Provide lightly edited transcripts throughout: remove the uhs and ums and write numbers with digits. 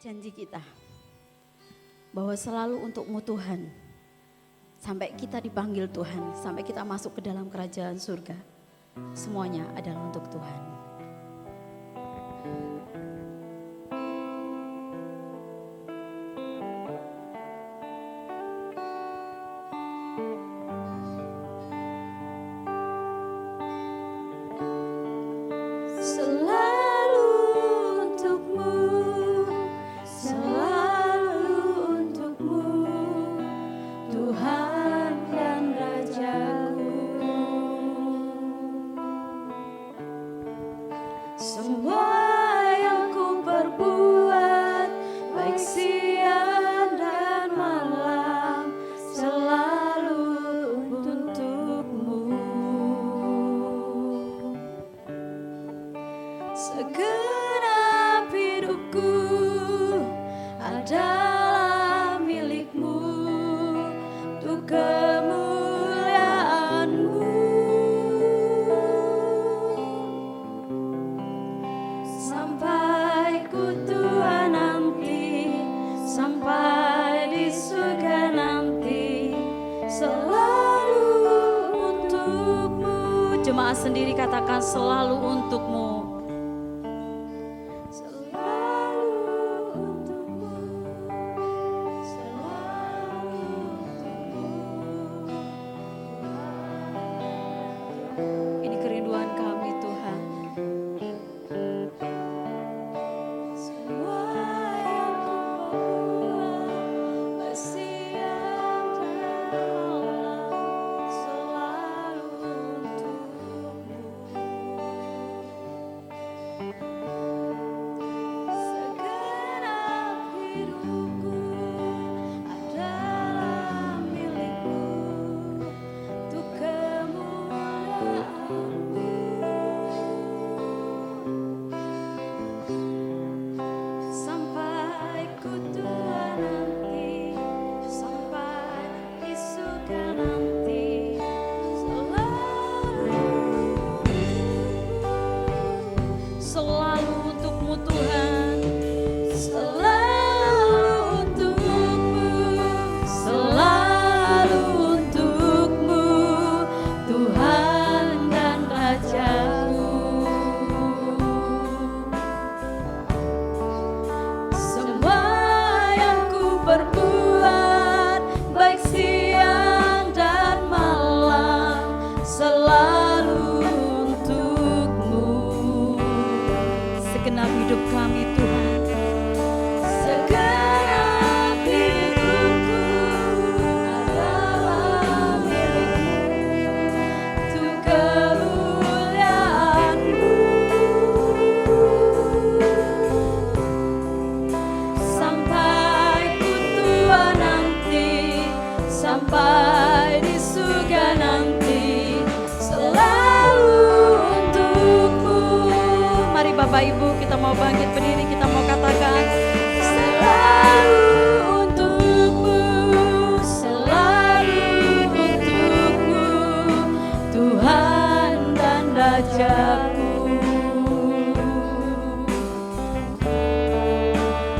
janji kita bahwa selalu untukmu Tuhan, sampai kita dipanggil Tuhan, sampai kita masuk ke dalam kerajaan surga, semuanya adalah untuk Tuhan. Segenap hidupku adalah milikmu, untuk kemuliaan-Mu. Sampai ku tua nanti, sampai di surga nanti, selalu untuk-Mu. Jemaat sendiri katakan selalu untuk-Mu. Ini kerinduan kami Tuhan. Semua yang kubuat, bersiap dan malam, selalu untuk-Mu. Segenap hidupku adalah milik-Mu, untuk kemuliaan-Mu. Sampai ku tua nanti, sampai di surga nanti, Selalu untuk-Mu Tuhan. selalu untuk-Mu, selalu untuk-Mu, Tuhan dan Raja-Ku. Semua yang ku perbuat, baik siang dan malam, selalu untuk-Mu. Segenap hidup kami Tuhan. Segenap hidupku adalah milik-Mu, untuk kemuliaan-Mu. Sampai ku tua nanti, sampai di surga nanti, selalu untuk-Mu. Mari Bapak Ibu, kita mau bangkit berdiri, kita mau katakan Selalu untuk-Mu, selalu untuk-Mu, Tuhan dan Raja-Ku.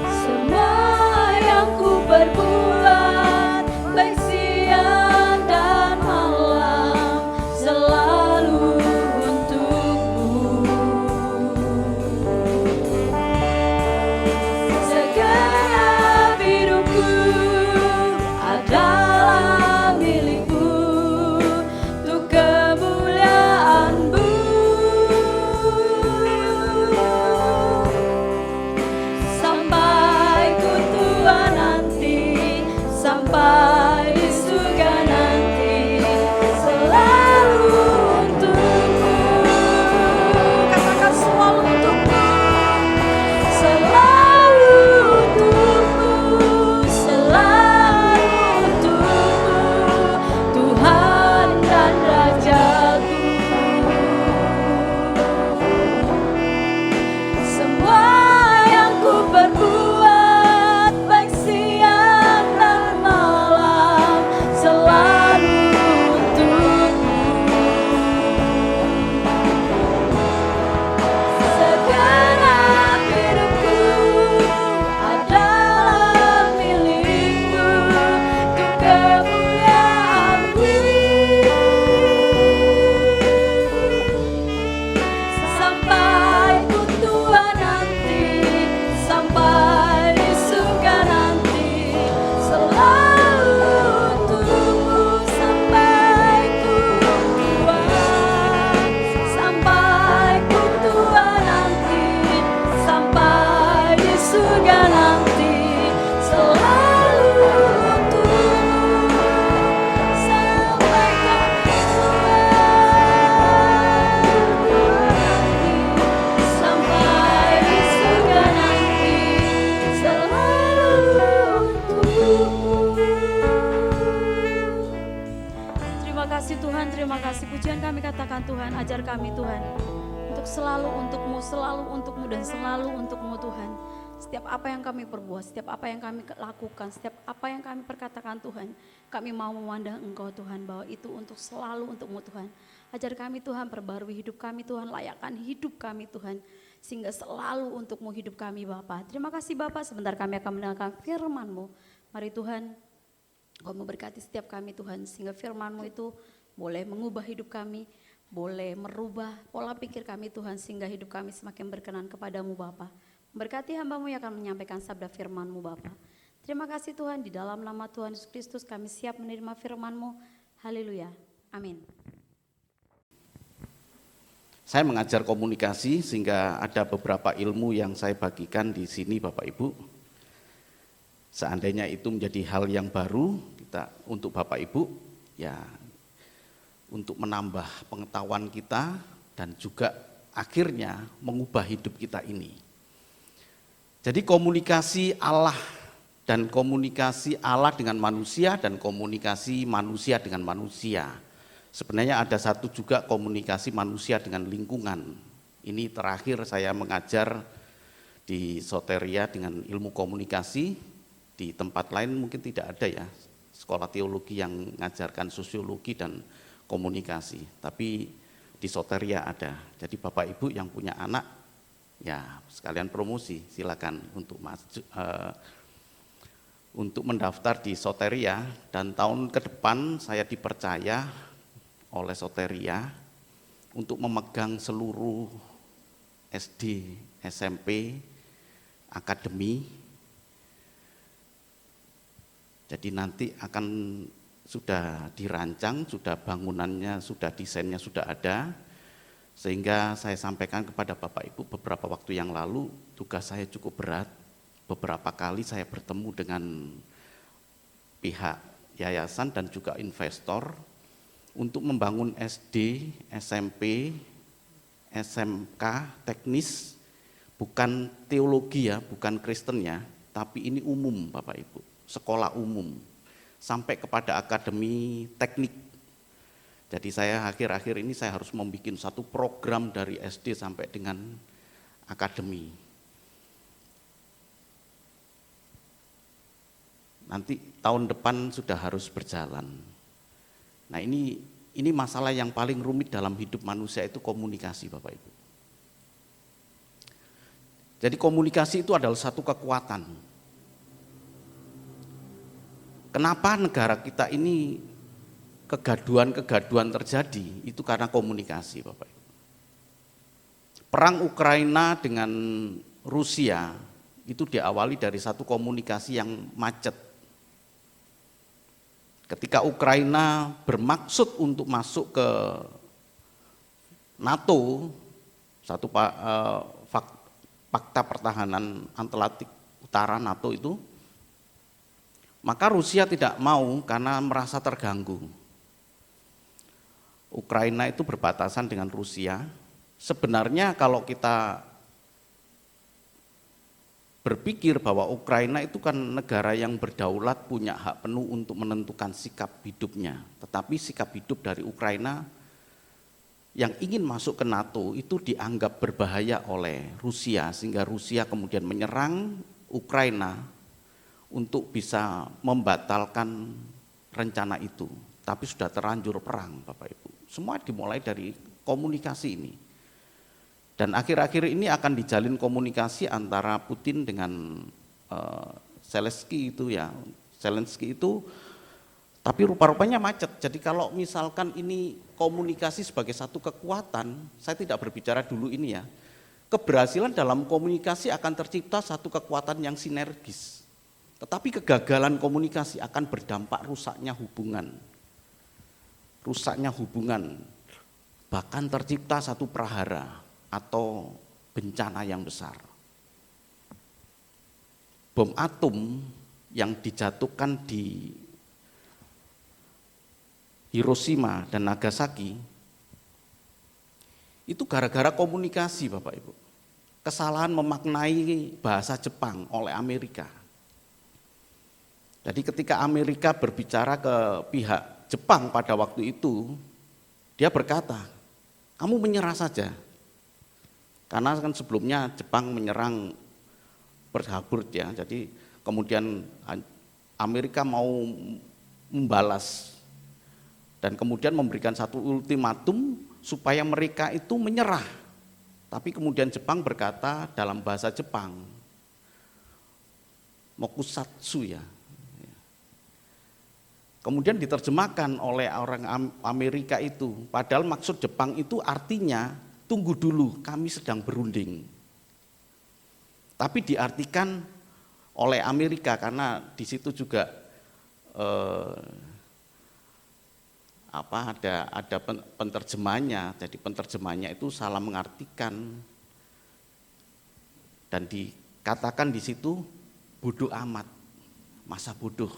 Semua yang ku perbuat, baik siang dan malam, selalu untuk-Mu. ajar kami Tuhan, untuk selalu untukmu dan selalu untukmu Tuhan. Setiap apa yang kami perbuat, setiap apa yang kami lakukan, setiap apa yang kami perkatakan Tuhan, kami mau memandang Engkau Tuhan, bahwa itu untuk selalu untukmu Tuhan. Ajar kami Tuhan, perbarui hidup kami Tuhan, layakkan hidup kami Tuhan, sehingga selalu untukmu hidup kami Bapa. Terima kasih Bapa, sebentar kami akan mendengarkan firman-Mu. Mari Tuhan, Kau memberkati setiap kami Tuhan, sehingga firman-Mu itu boleh mengubah hidup kami, boleh merubah pola pikir kami Tuhan, sehingga hidup kami semakin berkenan kepadamu Bapa. Berkati hamba-Mu yang akan menyampaikan sabda firman-Mu Bapa. Terima kasih Tuhan, di dalam nama Tuhan Yesus Kristus kami siap menerima firman-Mu. Haleluya. Amin. Saya mengajar komunikasi sehingga ada beberapa ilmu yang saya bagikan di sini Bapak Ibu. Seandainya itu menjadi hal yang baru kita untuk Bapak Ibu, ya untuk menambah pengetahuan kita dan juga akhirnya mengubah hidup kita ini. Jadi komunikasi Allah dan komunikasi Allah dengan manusia dan komunikasi manusia dengan manusia. Sebenarnya ada satu juga komunikasi manusia dengan lingkungan. Ini terakhir saya mengajar di Soteria dengan ilmu komunikasi. Di tempat lain mungkin tidak ada ya, sekolah teologi yang mengajarkan sosiologi dan komunikasi. Tapi di Soteria ada. Jadi Bapak Ibu yang punya anak, ya sekalian promosi, silakan untuk mendaftar di Soteria, dan tahun ke depan saya dipercaya oleh Soteria untuk memegang seluruh SD, SMP, akademi. Jadi nanti akan sudah dirancang, sudah bangunannya, sudah desainnya sudah ada. Sehingga saya sampaikan kepada Bapak Ibu beberapa waktu yang lalu, tugas saya cukup berat. Beberapa kali saya bertemu dengan pihak yayasan dan juga investor untuk membangun SD, SMP, SMK, teknis, bukan teologi ya, bukan Kristen ya, tapi ini umum Bapak Ibu, sekolah umum, sampai kepada akademi teknik. Jadi saya akhir-akhir ini saya harus membuat satu program dari SD sampai dengan akademi. Nanti tahun depan sudah harus berjalan. Nah ini masalah yang paling rumit dalam hidup manusia itu komunikasi Bapak Ibu. Jadi komunikasi itu adalah satu kekuatan. Kenapa negara kita ini kegaduhan terjadi, itu karena komunikasi Bapak Ibu. Perang Ukraina dengan Rusia itu diawali dari satu komunikasi yang macet. Ketika Ukraina bermaksud untuk masuk ke NATO, satu fakta pertahanan Atlantik Utara NATO itu, maka Rusia tidak mau karena merasa terganggu. Ukraina itu berbatasan dengan Rusia. Sebenarnya kalau kita berpikir bahwa Ukraina itu kan negara yang berdaulat, punya hak penuh untuk menentukan sikap hidupnya. Tetapi sikap hidup dari Ukraina yang ingin masuk ke NATO itu dianggap berbahaya oleh Rusia, sehingga Rusia kemudian menyerang Ukraina untuk bisa membatalkan rencana itu. Tapi sudah terlanjur perang Bapak Ibu. Semua dimulai dari komunikasi ini. Dan akhir-akhir ini akan dijalin komunikasi antara Putin dengan Zelensky itu ya. Zelensky itu, tapi rupa-rupanya macet. Jadi kalau misalkan ini komunikasi sebagai satu kekuatan, saya tidak berbicara dulu ini ya. Keberhasilan dalam komunikasi akan tercipta satu kekuatan yang sinergis. Tetapi kegagalan komunikasi akan berdampak rusaknya hubungan. Bahkan tercipta satu prahara atau bencana yang besar. Bom atom yang dijatuhkan di Hiroshima dan Nagasaki itu gara-gara komunikasi Bapak Ibu. Kesalahan memaknai bahasa Jepang oleh Amerika. Jadi ketika Amerika berbicara ke pihak Jepang pada waktu itu, dia berkata, kamu menyerah saja. Karena kan sebelumnya Jepang menyerang Pearl Harbor ya, jadi kemudian Amerika mau membalas dan kemudian memberikan satu ultimatum supaya mereka itu menyerah. Tapi kemudian Jepang berkata dalam bahasa Jepang, mokusatsu ya. Kemudian diterjemahkan oleh orang Amerika itu, padahal maksud Jepang itu artinya tunggu dulu, kami sedang berunding. Tapi diartikan oleh Amerika karena di situ juga ada penterjemahnya, jadi penterjemahnya itu salah mengartikan dan dikatakan di situ bodoh amat, masa bodoh,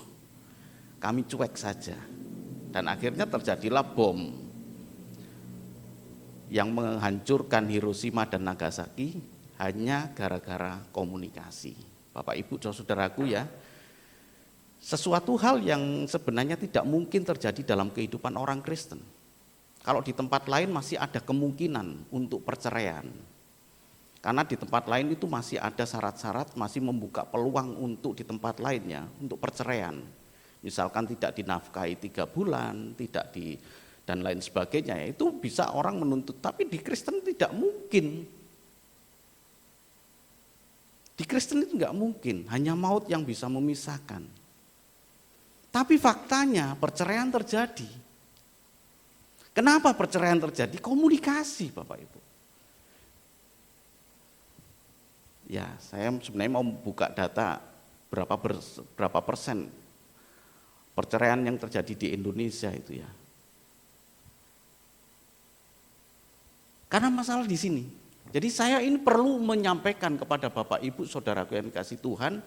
kami cuek saja. Dan akhirnya terjadilah bom yang menghancurkan Hiroshima dan Nagasaki hanya gara-gara komunikasi. Bapak Ibu saudaraku ya, sesuatu hal yang sebenarnya tidak mungkin terjadi dalam kehidupan orang Kristen. Kalau di tempat lain masih ada kemungkinan untuk perceraian. Karena di tempat lain itu masih ada syarat-syarat, masih membuka peluang untuk di tempat lainnya, untuk perceraian. Misalkan tidak dinafkahi 3 bulan, dan lain sebagainya, itu bisa orang menuntut. Tapi di Kristen tidak mungkin. Di Kristen itu enggak mungkin, hanya maut yang bisa memisahkan. Tapi faktanya perceraian terjadi. Kenapa perceraian terjadi? Komunikasi, Bapak Ibu. Ya, saya sebenarnya mau buka data berapa persen perceraian yang terjadi di Indonesia itu ya. Karena masalah di sini. Jadi saya ini perlu menyampaikan kepada Bapak Ibu saudaraku yang dikasih Tuhan,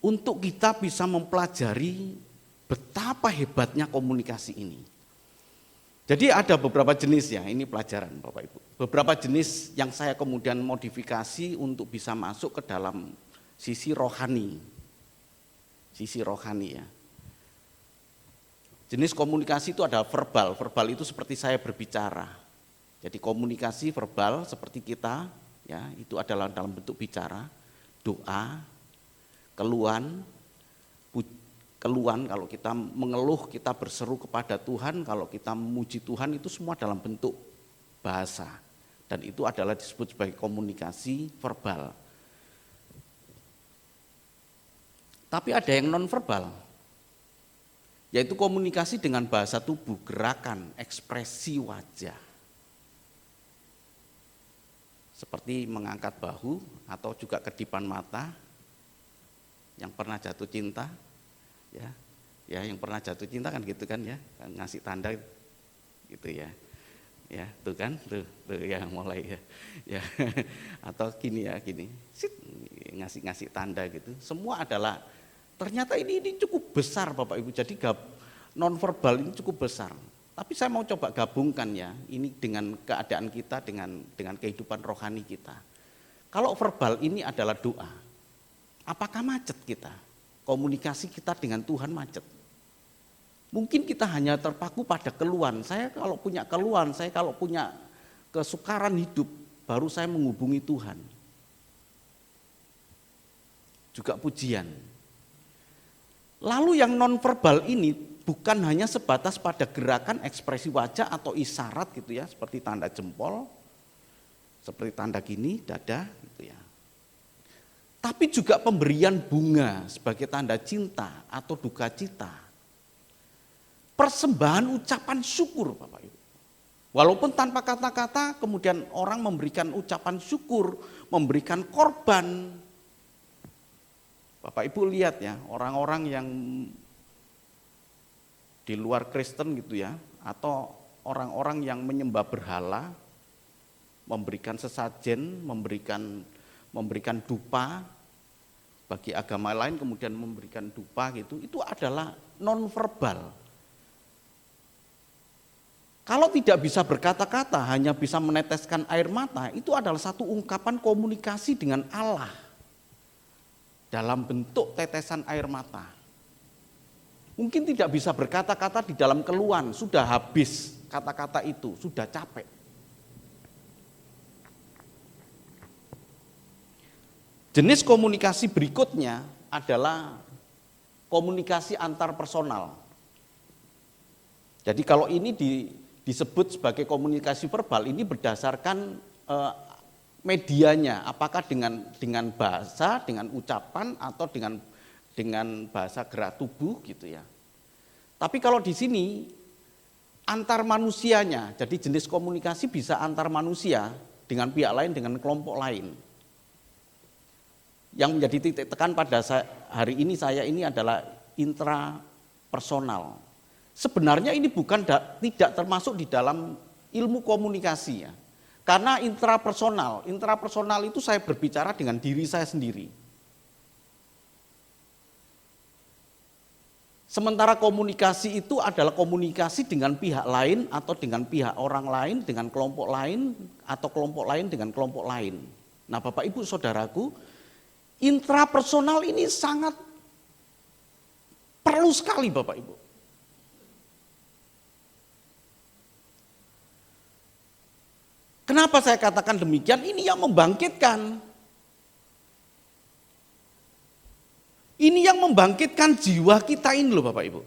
untuk kita bisa mempelajari betapa hebatnya komunikasi ini. Jadi ada beberapa jenis ya, ini pelajaran Bapak Ibu. Beberapa jenis yang saya kemudian modifikasi untuk bisa masuk ke dalam sisi rohani. Sisi rohani ya. Jenis komunikasi itu ada verbal. Verbal itu seperti saya berbicara. Jadi komunikasi verbal seperti kita ya, itu adalah dalam bentuk bicara, doa, keluhan kalau kita mengeluh, kita berseru kepada Tuhan, kalau kita memuji Tuhan, itu semua dalam bentuk bahasa. Dan itu adalah disebut sebagai komunikasi verbal. Tapi ada yang non verbal, yaitu komunikasi dengan bahasa tubuh, gerakan, ekspresi wajah. Seperti mengangkat bahu atau juga kedipan mata. Yang pernah jatuh cinta, ya yang pernah jatuh cinta kan gitu kan ya, ngasih tanda gitu ya, tuh kan, tuh ya mulai ya, atau gini, ngasih tanda gitu. Semua adalah ternyata ini cukup besar Bapak Ibu. Jadi nonverbal ini cukup besar. Tapi saya mau coba gabungkan ya, ini dengan keadaan kita, dengan kehidupan rohani kita. Kalau verbal ini adalah doa. Apakah macet kita? Komunikasi kita dengan Tuhan macet. Mungkin kita hanya terpaku pada keluhan. Saya kalau punya keluhan, saya kalau punya kesukaran hidup, baru saya menghubungi Tuhan. Juga pujian. Lalu yang nonverbal ini bukan hanya sebatas pada gerakan ekspresi wajah atau isyarat gitu ya, seperti tanda jempol, seperti tanda gini, dada gitu ya. Tapi juga pemberian bunga sebagai tanda cinta atau duka cita. Persembahan ucapan syukur Bapak Ibu. Walaupun tanpa kata-kata kemudian orang memberikan ucapan syukur, memberikan korban. Bapak Ibu lihat ya, orang-orang yang di luar Kristen gitu ya, atau orang-orang yang menyembah berhala, memberikan sesajen, memberikan dupa, bagi agama lain kemudian memberikan dupa gitu, itu adalah nonverbal. Kalau tidak bisa berkata-kata, hanya bisa meneteskan air mata, itu adalah satu ungkapan komunikasi dengan Allah dalam bentuk tetesan air mata. Mungkin tidak bisa berkata-kata di dalam keluhan, sudah habis kata-kata itu, sudah capek. Jenis komunikasi berikutnya adalah komunikasi antar personal. Jadi kalau ini disebut sebagai komunikasi verbal, ini berdasarkan medianya, apakah dengan bahasa, dengan ucapan, atau dengan bahasa gerak tubuh gitu ya. Tapi kalau di sini antar manusianya, jadi jenis komunikasi bisa antar manusia dengan pihak lain, dengan kelompok lain. Yang menjadi titik tekan pada hari ini saya ini adalah intrapersonal. Sebenarnya ini tidak termasuk di dalam ilmu komunikasi ya. Karena intrapersonal itu saya berbicara dengan diri saya sendiri. Sementara komunikasi itu adalah komunikasi dengan pihak lain atau dengan pihak orang lain, dengan kelompok lain atau kelompok lain dengan kelompok lain. Nah, Bapak Ibu Saudaraku, intrapersonal ini sangat perlu sekali Bapak Ibu. Kenapa saya katakan demikian? Ini yang membangkitkan. Ini yang membangkitkan jiwa kita ini loh Bapak Ibu.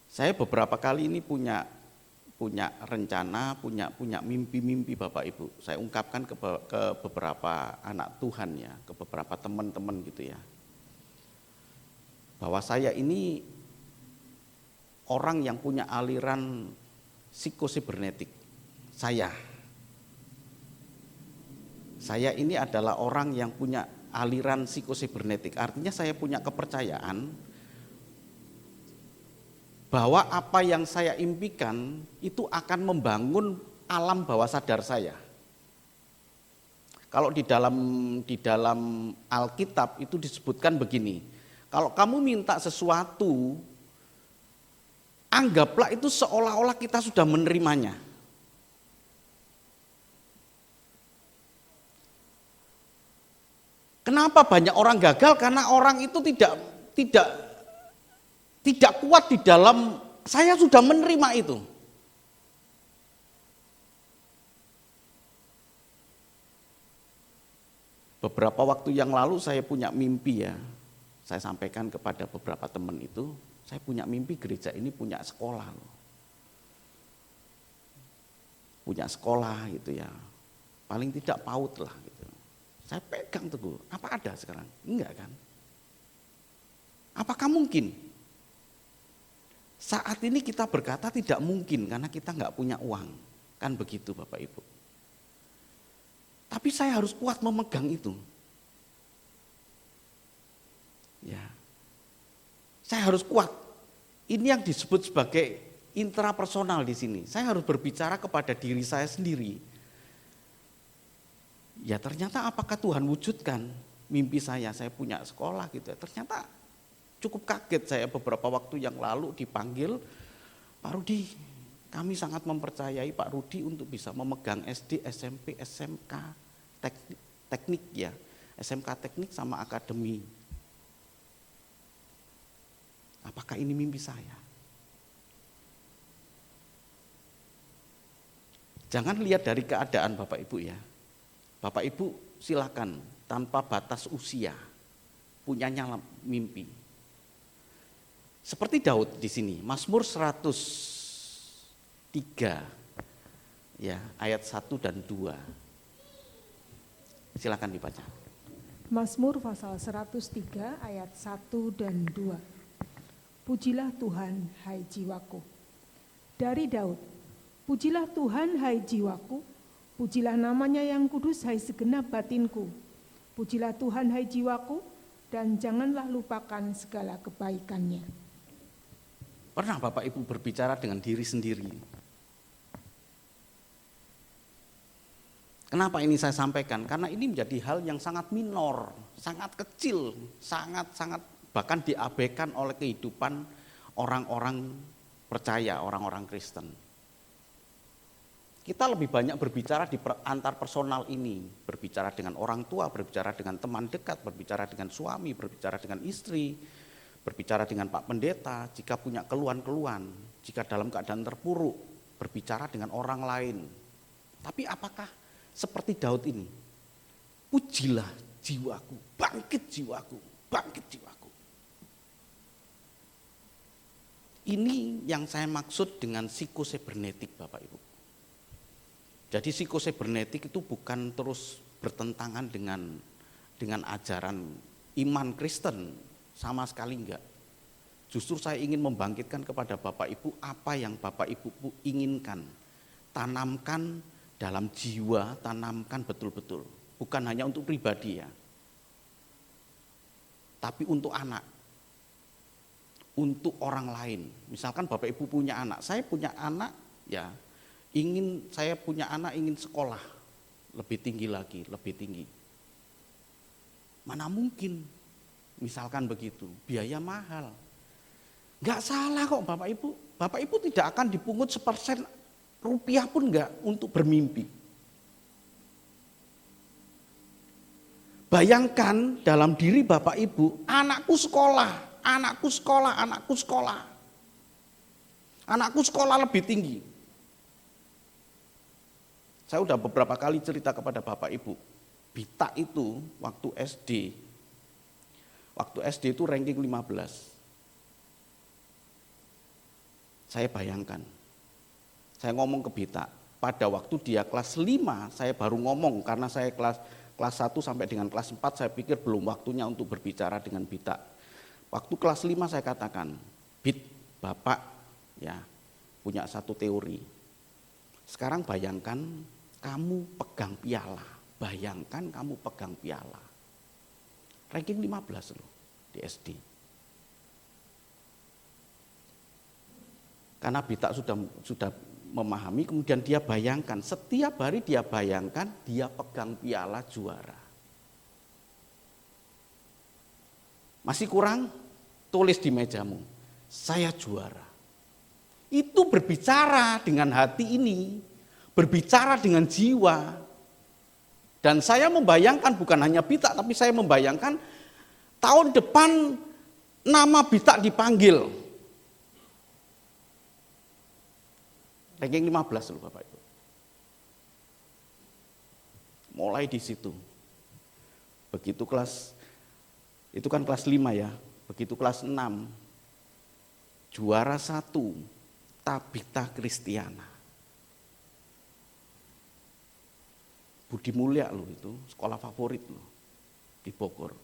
Saya beberapa kali ini punya rencana, punya mimpi-mimpi Bapak Ibu. Saya ungkapkan ke beberapa anak Tuhan ya, ke beberapa teman-teman gitu ya. Bahwa saya ini orang yang punya aliran psikosibernetik. Saya ini adalah orang yang punya aliran psikosibernetik. Artinya saya punya kepercayaan bahwa apa yang saya impikan itu akan membangun alam bawah sadar saya. Kalau di dalam Alkitab itu disebutkan begini, kalau kamu minta sesuatu, anggaplah itu seolah-olah kita sudah menerimanya. Kenapa banyak orang gagal? Karena orang itu tidak kuat di dalam saya sudah menerima itu. Beberapa waktu yang lalu saya punya mimpi ya. Saya sampaikan kepada beberapa teman itu, saya punya mimpi gereja ini punya sekolah loh. Punya sekolah gitu ya. Paling tidak PAUD lah gitu. Saya pegang teguh, apa ada sekarang? Enggak kan? Apakah mungkin? Saat ini kita berkata tidak mungkin karena kita enggak punya uang. Kan begitu Bapak Ibu. Tapi saya harus kuat memegang itu. Ya. Saya harus kuat. Ini yang disebut sebagai intrapersonal di sini. Saya harus berbicara kepada diri saya sendiri. Ya ternyata apakah Tuhan wujudkan mimpi saya punya sekolah gitu. Ternyata cukup kaget saya beberapa waktu yang lalu dipanggil, Pak Rudi, kami sangat mempercayai Pak Rudi untuk bisa memegang SD, SMP, SMK, teknik ya, SMK teknik sama akademi. Apakah ini mimpi saya? Jangan lihat dari keadaan Bapak Ibu ya. Bapak Ibu silakan tanpa batas usia punyanya mimpi. Seperti Daud di sini, Mazmur 103 ya, ayat 1 dan 2. Silakan dibaca. Mazmur pasal 103 ayat 1 dan 2. Pujilah Tuhan, hai jiwaku. Dari Daud, pujilah Tuhan, hai jiwaku. Pujilah namanya yang kudus, hai segenap batinku. Pujilah Tuhan, hai jiwaku, dan janganlah lupakan segala kebaikannya. Pernah Bapak Ibu berbicara dengan diri sendiri? Kenapa ini saya sampaikan? Karena ini menjadi hal yang sangat minor, sangat kecil, sangat bahkan diabaikan oleh kehidupan orang-orang percaya, orang-orang Kristen. Kita lebih banyak berbicara di antar personal ini, berbicara dengan orang tua, berbicara dengan teman dekat, berbicara dengan suami, berbicara dengan istri, berbicara dengan Pak Pendeta, jika punya keluhan-keluhan, jika dalam keadaan terpuruk, berbicara dengan orang lain. Tapi apakah seperti Daud ini? Pujilah jiwaku, bangkit jiwaku, bangkit jiwaku. Ini yang saya maksud dengan psikosebernetik, Bapak Ibu. Jadi psikosebernetik itu bukan terus bertentangan dengan ajaran iman Kristen, sama sekali enggak. Justru saya ingin membangkitkan kepada Bapak Ibu apa yang Bapak Ibu inginkan. Tanamkan dalam jiwa, tanamkan betul-betul. Bukan hanya untuk pribadi ya, tapi untuk anak, untuk orang lain. Misalkan Bapak Ibu punya anak, saya punya anak ya, saya punya anak ingin sekolah lebih tinggi lagi, lebih tinggi. Mana mungkin, misalkan begitu, biaya mahal. Enggak salah kok Bapak Ibu. Bapak Ibu tidak akan dipungut sepersen rupiah pun enggak untuk bermimpi. Bayangkan dalam diri Bapak Ibu, anakku sekolah, anakku sekolah, anakku sekolah. Anakku sekolah lebih tinggi. Saya udah beberapa kali cerita kepada Bapak Ibu, Bita itu waktu SD itu ranking 15. Saya bayangkan, saya ngomong ke Bita, pada waktu dia kelas 5, saya baru ngomong, karena saya kelas 1 sampai dengan kelas 4, saya pikir belum waktunya untuk berbicara dengan Bita. Waktu kelas 5 saya katakan, Bit, Bapak ya punya satu teori. Sekarang bayangkan kamu pegang piala, bayangkan kamu pegang piala. Ranking 15 loh di SD. Karena Bita sudah memahami, kemudian dia bayangkan, setiap hari dia bayangkan dia pegang piala juara. Masih kurang? Tulis di mejamu, saya juara. Itu berbicara dengan hati ini, berbicara dengan jiwa. Dan saya membayangkan bukan hanya Bita, tapi saya membayangkan tahun depan nama Bita dipanggil. Ranking 15 loh Bapak Ibu. Mulai di situ. Begitu kelas, itu kan kelas 5 ya. Begitu kelas 6, juara 1, Tabita Kristiana. Budi Mulia loh itu, sekolah favorit loh di Bogor.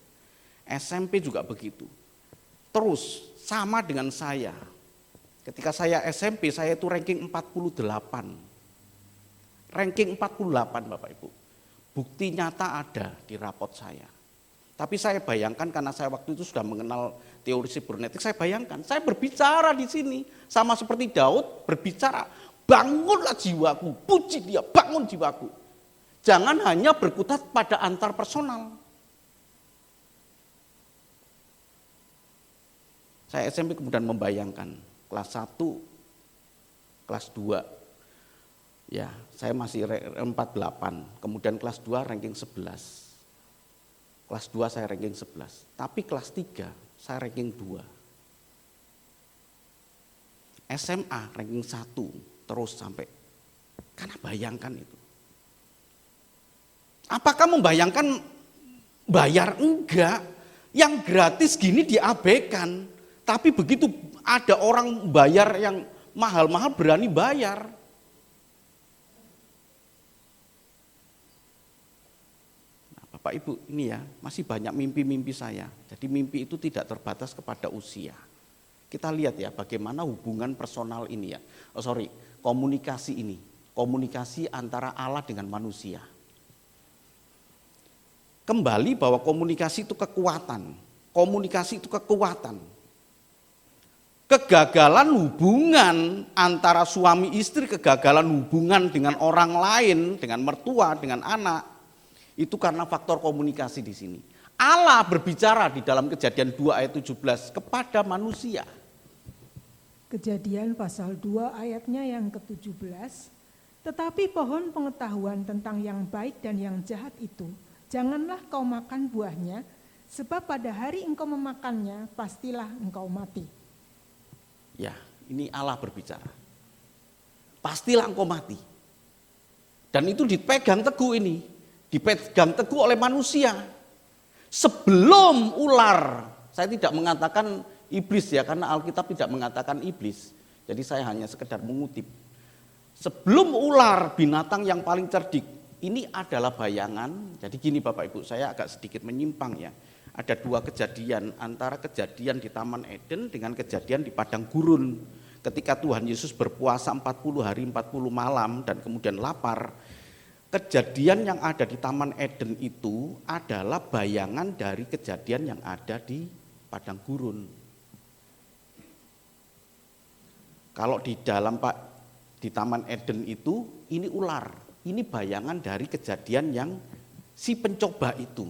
SMP juga begitu. Terus sama dengan saya. Ketika saya SMP, saya itu ranking 48. Ranking 48 Bapak Ibu. Bukti nyata ada di rapot saya. Tapi saya bayangkan karena saya waktu itu sudah mengenal teori sibernetik, saya bayangkan, saya berbicara di sini. Sama seperti Daud berbicara, bangunlah jiwaku, puji dia, bangun jiwaku. Jangan hanya berkutat pada antar personal. Saya SMP kemudian membayangkan, kelas 1, kelas 2, ya saya masih 48, kemudian kelas 2 ranking 11. Kelas 2 saya ranking 11, tapi kelas 3 saya ranking 2. SMA ranking 1, terus sampai, karena bayangkan itu. Apakah membayangkan bayar? Enggak, yang gratis gini diabaikan, tapi begitu ada orang bayar yang mahal-mahal berani bayar. Nah, Bapak Ibu ini ya masih banyak mimpi-mimpi saya. Jadi mimpi itu tidak terbatas kepada usia. Kita lihat ya bagaimana hubungan personal ini ya. Komunikasi ini. Komunikasi antara Allah dengan manusia. Kembali bahwa komunikasi itu kekuatan. Komunikasi itu kekuatan. Kegagalan hubungan antara suami istri, kegagalan hubungan dengan orang lain, dengan mertua, dengan anak, itu karena faktor komunikasi di sini. Allah berbicara di dalam Kejadian 2 ayat 17 kepada manusia. Kejadian pasal 2 ayatnya yang ke-17, Tetapi pohon pengetahuan tentang yang baik dan yang jahat itu, janganlah kau makan buahnya, sebab pada hari engkau memakannya, pastilah engkau mati. Ya, ini Allah berbicara. Pastilah engkau mati. Dan itu dipegang teguh ini, dipegang teguh oleh manusia. Sebelum ular, saya tidak mengatakan iblis ya, karena Alkitab tidak mengatakan iblis. Jadi saya hanya sekedar mengutip. Sebelum ular, binatang yang paling cerdik, ini adalah bayangan. Jadi gini Bapak Ibu, saya agak sedikit menyimpang ya. Ada dua kejadian, antara kejadian di Taman Eden dengan kejadian di padang gurun. Ketika Tuhan Yesus berpuasa 40 hari 40 malam dan kemudian lapar. Kejadian yang ada di Taman Eden itu adalah bayangan dari kejadian yang ada di padang gurun. Kalau di dalam di Taman Eden itu, ini ular. Ini bayangan dari kejadian yang si pencoba itu.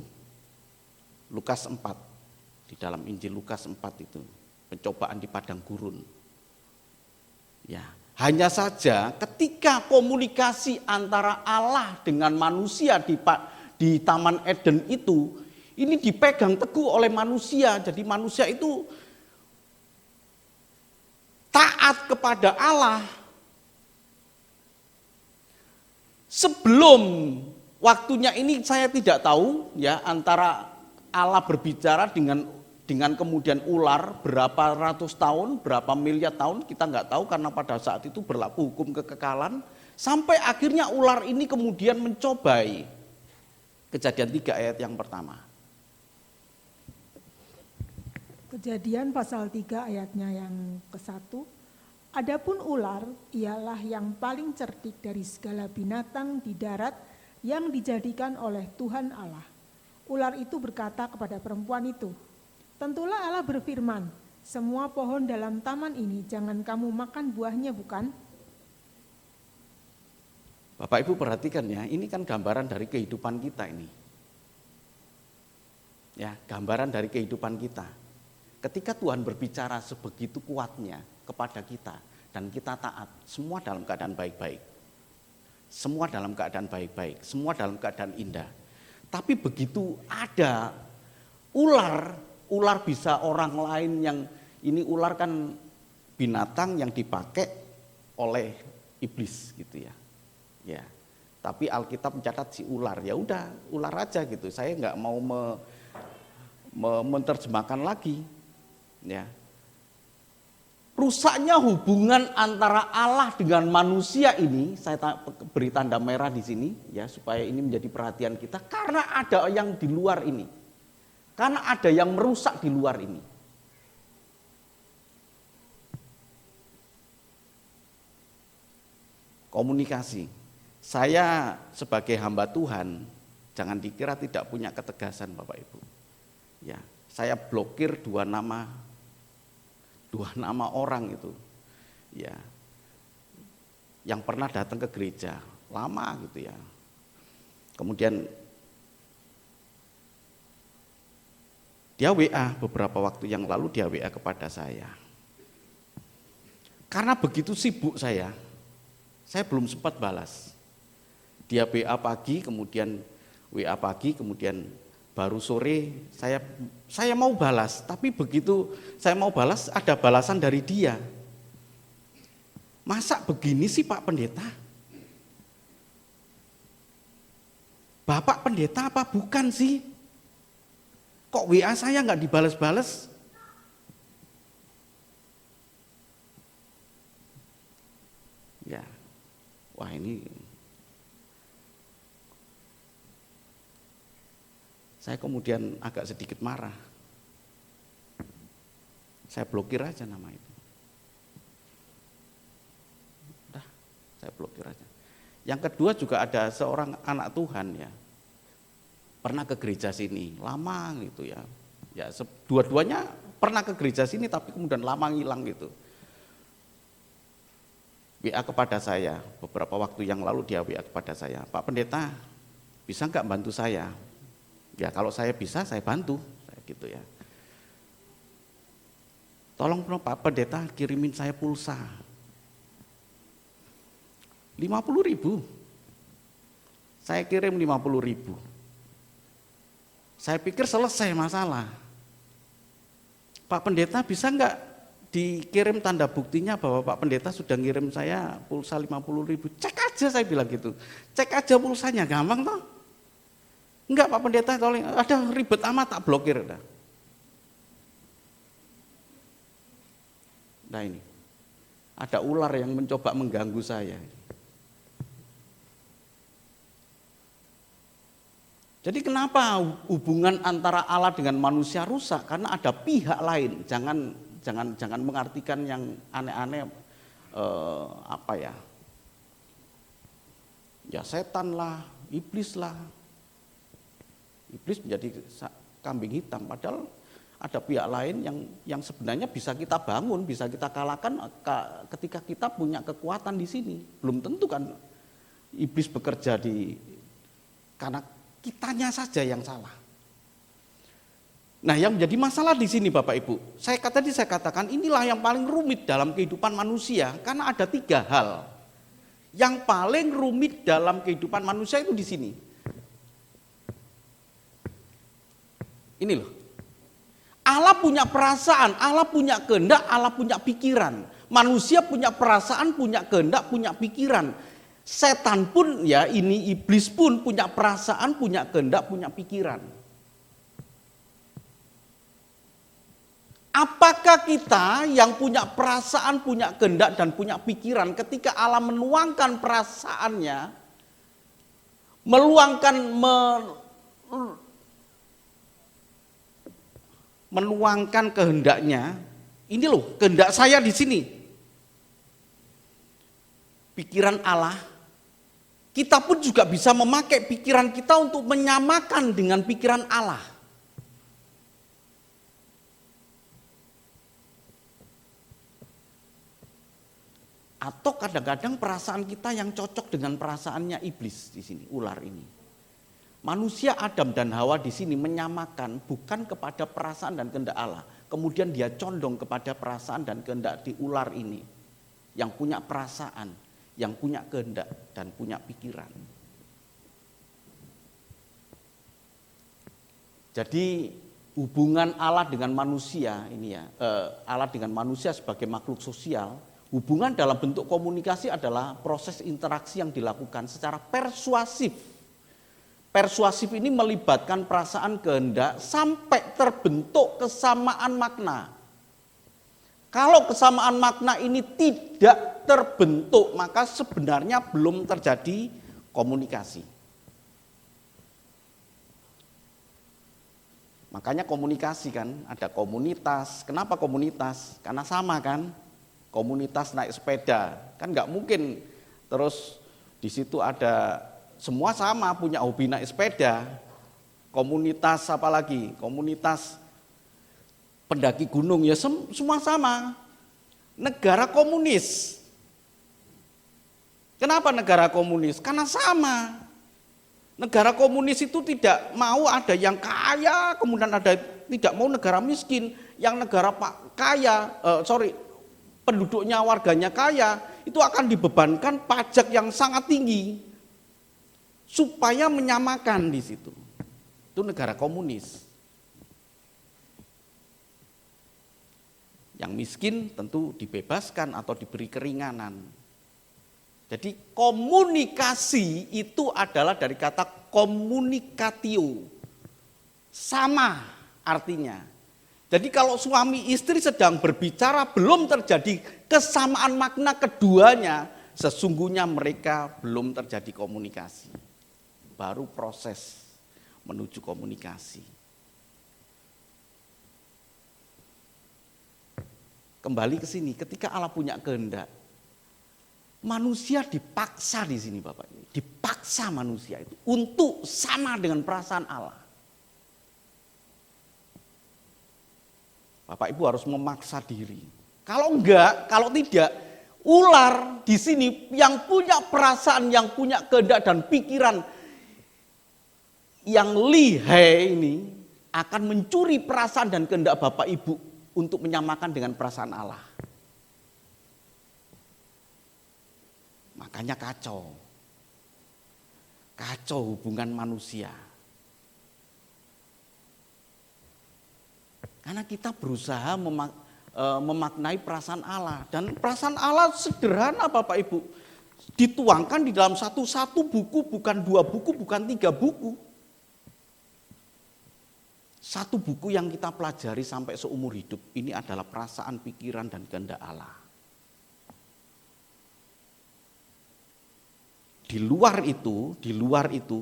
Lukas 4, di dalam Injil Lukas 4 itu, pencobaan di padang gurun. Ya, hanya saja ketika komunikasi antara Allah dengan manusia di Taman Eden itu, ini dipegang teguh oleh manusia. Jadi manusia itu taat kepada Allah. Sebelum waktunya ini saya tidak tahu ya, antara Allah berbicara dengan kemudian ular berapa ratus tahun, berapa miliar tahun, kita nggak tahu karena pada saat itu berlaku hukum kekekalan. Sampai akhirnya ular ini kemudian mencobai. Kejadian 3 ayat yang pertama. Kejadian pasal 3 ayatnya yang ke-1. Adapun ular ialah yang paling cerdik dari segala binatang di darat yang dijadikan oleh Tuhan Allah. Ular itu berkata kepada perempuan itu, tentulah Allah berfirman, semua pohon dalam taman ini jangan kamu makan buahnya, bukan? Bapak Ibu perhatikan ya, ini kan gambaran dari kehidupan kita ini. Ya, gambaran dari kehidupan kita. Ketika Tuhan berbicara sebegitu kuatnya kepada kita dan kita taat, semua dalam keadaan baik-baik. Semua dalam keadaan baik-baik, semua dalam keadaan indah. Tapi begitu ada ular bisa orang lain yang, ini ular kan binatang yang dipakai oleh iblis gitu ya. Ya. Tapi Alkitab mencatat si ular, ya udah ular aja gitu. Saya nggak mau menerjemahkan lagi. Ya. Rusaknya hubungan antara Allah dengan manusia ini, saya beri tanda merah di sini ya supaya ini menjadi perhatian kita, karena ada yang di luar ini. Karena ada yang merusak di luar ini. Komunikasi. Saya sebagai hamba Tuhan, jangan dikira tidak punya ketegasan Bapak Ibu. Ya, saya blokir dua nama orang itu, ya, yang pernah datang ke gereja lama gitu ya. Kemudian dia WA beberapa waktu yang lalu, dia WA kepada saya. Karena begitu sibuk saya belum sempat balas. Dia WA pagi, kemudian WA pagi, kemudian baru sore saya mau balas, tapi begitu saya mau balas ada balasan dari dia. Masa begini sih Pak Pendeta? Bapak pendeta apa bukan sih? Kok WA saya nggak dibalas-balas? Ya, wah ini saya kemudian agak sedikit marah. Saya blokir aja nama itu. Udah, saya blokir aja. Yang kedua juga ada seorang anak Tuhan ya. Pernah ke gereja sini, lama gitu ya. Ya, dua-duanya pernah ke gereja sini tapi kemudian lama ngilang gitu. WA kepada saya, beberapa waktu yang lalu dia WA kepada saya, Pak Pendeta, bisa nggak bantu saya? Ya kalau saya bisa saya bantu, gitu ya. Tolong Pak Pendeta kirimin saya pulsa. 50.000. Saya kirim 50.000. Saya pikir selesai masalah. Pak Pendeta bisa enggak dikirim tanda buktinya bahwa Pak Pendeta sudah ngirim saya pulsa 50.000. Cek aja, saya bilang gitu. Cek aja pulsanya, gampang toh. Enggak Pak Pendeta, tolong, ada ribet amat, tak blokir. Nah ini, ada ular yang mencoba mengganggu saya. Jadi kenapa hubungan antara Allah dengan manusia rusak? Karena ada pihak lain. Jangan mengartikan yang aneh-aneh, ya setan lah, iblis lah. Iblis menjadi kambing hitam, padahal ada pihak lain yang sebenarnya bisa kita bangun, bisa kita kalahkan ketika kita punya kekuatan di sini. Belum tentu kan iblis bekerja karena kitanya saja yang salah. Nah, yang menjadi masalah di sini Bapak Ibu, saya katakan inilah yang paling rumit dalam kehidupan manusia, karena ada 3 hal. Yang paling rumit dalam kehidupan manusia itu di sini. Ini loh. Allah punya perasaan, Allah punya kehendak, Allah punya pikiran. Manusia punya perasaan, punya kehendak, punya pikiran. Setan pun ya, ini iblis pun punya perasaan, punya kehendak, punya pikiran. Apakah kita yang punya perasaan, punya kehendak dan punya pikiran ketika Allah menuangkan perasaannya, menuangkan kehendaknya, ini loh kehendak saya di sini. Pikiran Allah, kita pun juga bisa memakai pikiran kita untuk menyamakan dengan pikiran Allah. Atau kadang-kadang perasaan kita yang cocok dengan perasaannya iblis di sini, ular ini. Manusia Adam dan Hawa di sini menyamakan bukan kepada perasaan dan kehendak Allah. Kemudian dia condong kepada perasaan dan kehendak di ular ini. Yang punya perasaan, yang punya kehendak dan punya pikiran. Jadi hubungan Allah dengan manusia ini ya, Allah dengan manusia sebagai makhluk sosial, hubungan dalam bentuk komunikasi adalah proses interaksi yang dilakukan secara persuasif. Persuasif ini melibatkan perasaan kehendak sampai terbentuk kesamaan makna. Kalau kesamaan makna ini tidak terbentuk, maka sebenarnya belum terjadi komunikasi. Makanya komunikasi kan, ada komunitas. Kenapa komunitas? Karena sama kan, komunitas naik sepeda. Kan nggak mungkin terus di situ ada semua sama punya hobi naik sepeda. Komunitas apa lagi? Komunitas pendaki gunung ya semua sama. Negara komunis. Kenapa negara komunis? Karena sama. Negara komunis itu tidak mau ada yang kaya, kemudian ada tidak mau negara miskin. Yang negara penduduknya warganya kaya, itu akan dibebankan pajak yang sangat tinggi. Supaya menyamakan di situ. Itu negara komunis. Yang miskin tentu dibebaskan atau diberi keringanan. Jadi komunikasi itu adalah dari kata communicatio. Sama artinya. Jadi kalau suami istri sedang berbicara belum terjadi kesamaan makna keduanya, sesungguhnya mereka belum terjadi komunikasi. Baru proses menuju komunikasi. Kembali ke sini, ketika Allah punya kehendak, manusia dipaksa di sini Bapak. Dipaksa manusia itu untuk sama dengan perasaan Allah. Bapak Ibu harus memaksa diri. Kalau enggak, kalau tidak, ular di sini yang punya perasaan, yang punya kehendak dan pikiran yang lihai ini akan mencuri perasaan dan kehendak Bapak Ibu untuk menyamakan dengan perasaan Allah. Makanya kacau. Kacau hubungan manusia. Karena kita berusaha memaknai perasaan Allah. Dan perasaan Allah sederhana Bapak Ibu. Dituangkan di dalam satu buku, bukan 2 buku, bukan 3 buku. 1 buku yang kita pelajari sampai seumur hidup. Ini adalah perasaan, pikiran, dan kehendak Allah. Di luar itu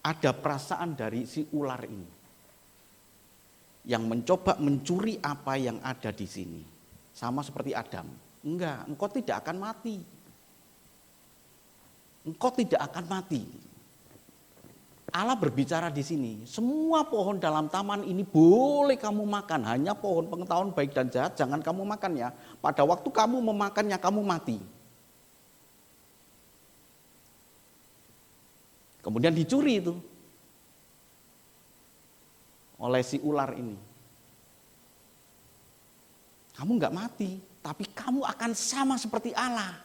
ada perasaan dari si ular ini yang mencoba mencuri apa yang ada di sini. Sama seperti Adam. Enggak, engkau tidak akan mati. Engkau tidak akan mati. Allah berbicara di sini, semua pohon dalam taman ini boleh kamu makan, hanya pohon pengetahuan baik dan jahat jangan kamu makan ya. Pada waktu kamu memakannya kamu mati. Kemudian dicuri itu oleh si ular ini. Kamu enggak mati, tapi kamu akan sama seperti Allah.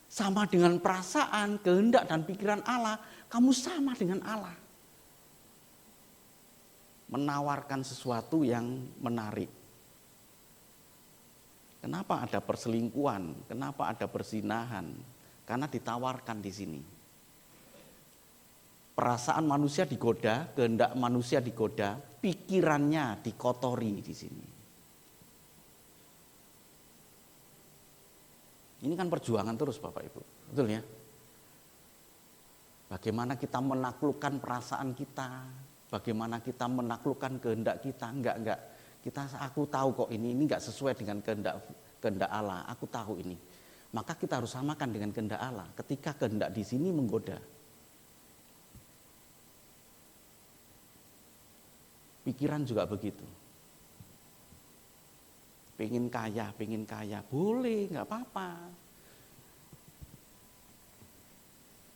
Sama dengan perasaan, kehendak dan pikiran Allah, kamu sama dengan Allah. Menawarkan sesuatu yang menarik. Kenapa ada perselingkuhan? Kenapa ada perzinahan? Karena ditawarkan di sini. Perasaan manusia digoda, kehendak manusia digoda, pikirannya dikotori di sini. Ini kan perjuangan terus Bapak Ibu, betul ya? Bagaimana kita menaklukkan perasaan kita, bagaimana kita menaklukkan kehendak kita, enggak. Aku tahu kok ini enggak sesuai dengan kehendak Allah, aku tahu ini. Maka kita harus samakan dengan kehendak Allah. Ketika kehendak di sini menggoda, pikiran juga begitu. Pengen kaya, boleh, nggak apa-apa.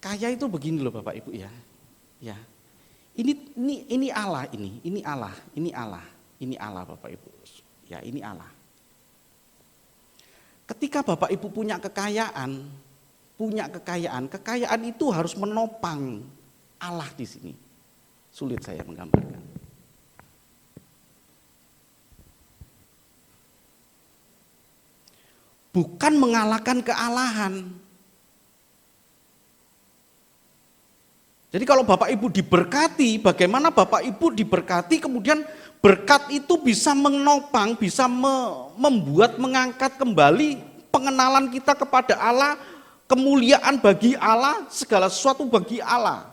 Kaya itu begini loh Bapak Ibu ya. Ya. Ini Allah ini Allah Bapak Ibu. Ya, ini Allah. Ketika Bapak Ibu punya kekayaan, kekayaan itu harus menopang Allah di sini. Sulit saya menggambarkan. Bukan mengalahkan kealahan. Jadi kalau Bapak Ibu diberkati, bagaimana Bapak Ibu diberkati kemudian berkat itu bisa menopang, bisa mengangkat kembali pengenalan kita kepada Allah, kemuliaan bagi Allah, segala sesuatu bagi Allah.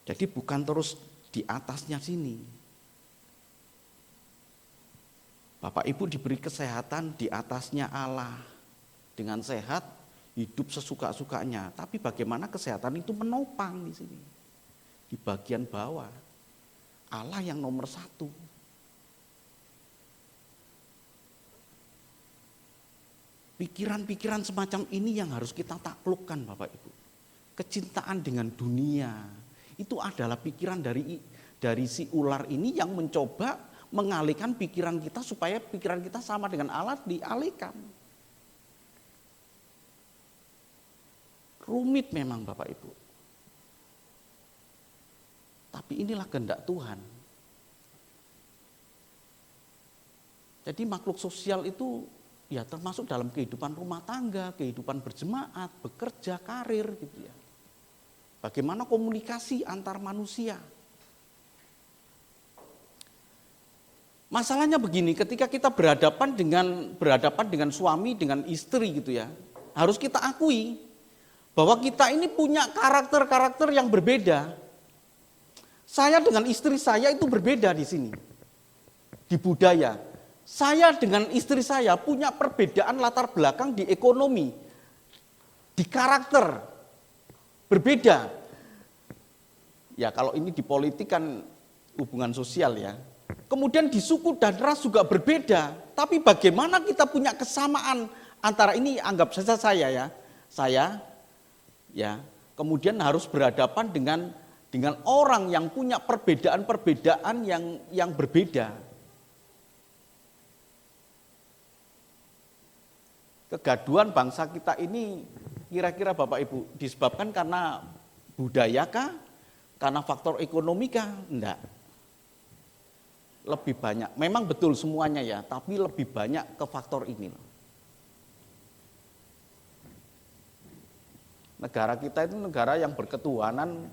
Jadi bukan terus di atasnya sini. Bapak Ibu diberi kesehatan di atasnya Allah. Dengan sehat hidup sesuka-sukanya. Tapi bagaimana kesehatan itu menopang di sini. Di bagian bawah. Allah yang nomor 1. Pikiran-pikiran semacam ini yang harus kita taklukkan Bapak Ibu. Kecintaan dengan dunia. Itu adalah pikiran dari si ular ini yang mencoba mengalihkan pikiran kita supaya pikiran kita sama dengan Allah dialihkan. Rumit memang Bapak Ibu. Tapi inilah kehendak Tuhan. Jadi makhluk sosial itu ya termasuk dalam kehidupan rumah tangga, kehidupan berjemaat, bekerja, karir gitu ya. Bagaimana komunikasi antar manusia. Masalahnya begini, ketika kita berhadapan dengan suami, dengan istri gitu ya, harus kita akui bahwa kita ini punya karakter-karakter yang berbeda. Saya dengan istri saya itu berbeda di sini, di budaya. Saya dengan istri saya punya perbedaan latar belakang di ekonomi, di karakter. Berbeda. Ya kalau ini di politik kan hubungan sosial ya. Kemudian di suku dan ras juga berbeda. Tapi bagaimana kita punya kesamaan antara ini, anggap saja saya ya. Saya ya kemudian harus berhadapan dengan orang yang punya perbedaan-perbedaan yang berbeda. Kegaduhan bangsa kita ini kira-kira Bapak Ibu disebabkan karena budaya kah? Karena faktor ekonomi kah? Enggak. Lebih banyak, memang betul semuanya ya, tapi lebih banyak ke faktor ini. Negara kita itu negara yang berketuhanan,